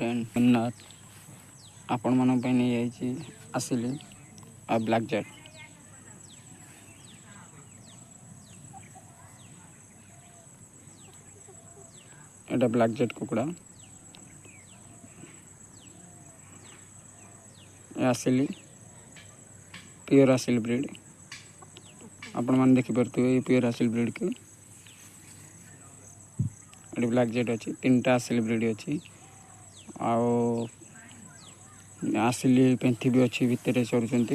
Friend आपण मन नहीं आसिली आ ब्लैक जेट एटा ब्लैक जेट कुकुड़ा आसिली प्योर आसिल ब्रीड आपण मैंने देखिपे प्योर आसिल ब्रीड को ये ब्लैक जेट अच्छी 3टा आसिल ब्रीड अच्छी आसिली पेंथी भी अच्छी भितर चलुँच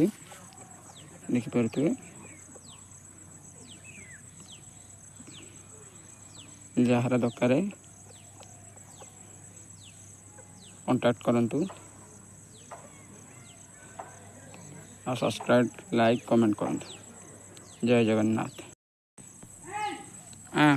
देखिपे जार दरकार कांटेक्ट करंतु और सब्सक्राइब लाइक कमेंट करंतु। जय जगन्नाथ। हाँ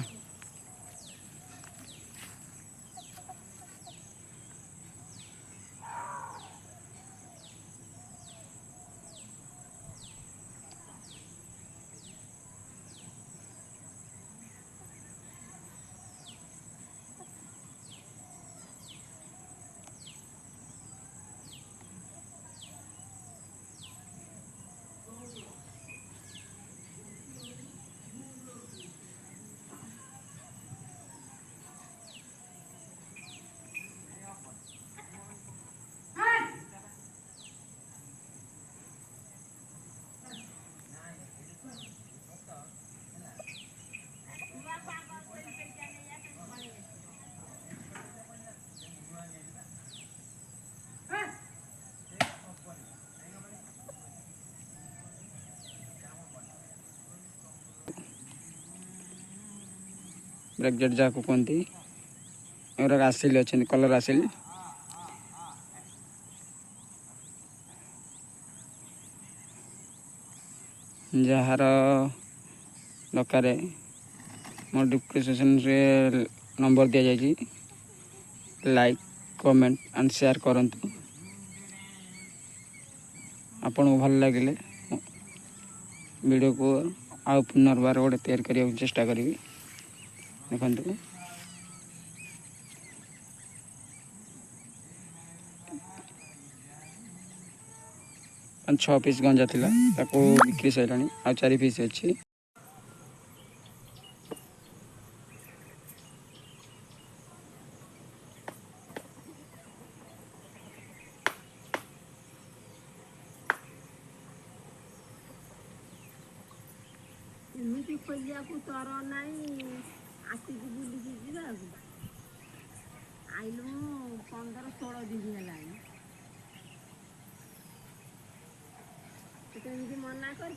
ब्लैक जेट जहाँ कहते आसिल अच्छे कलर आसिल जार दरकार मो डिस्क्रिप्शन रे नंबर दि जाएगी लाइक कमेंट एंड शेयर करंतु। आपन को भल लगे वीडियो को आउ पुनर्बार गोटे तैयार करने चेष्टा करी। देखु 5-6 पीस गंजा थिला ताको बिक्री सैलानी आ 4 पीस अच्छी। एमती खोलिया को तर नहीं आसिक बुलिकी जावाक आइलु 15-16 दिन है। मना कर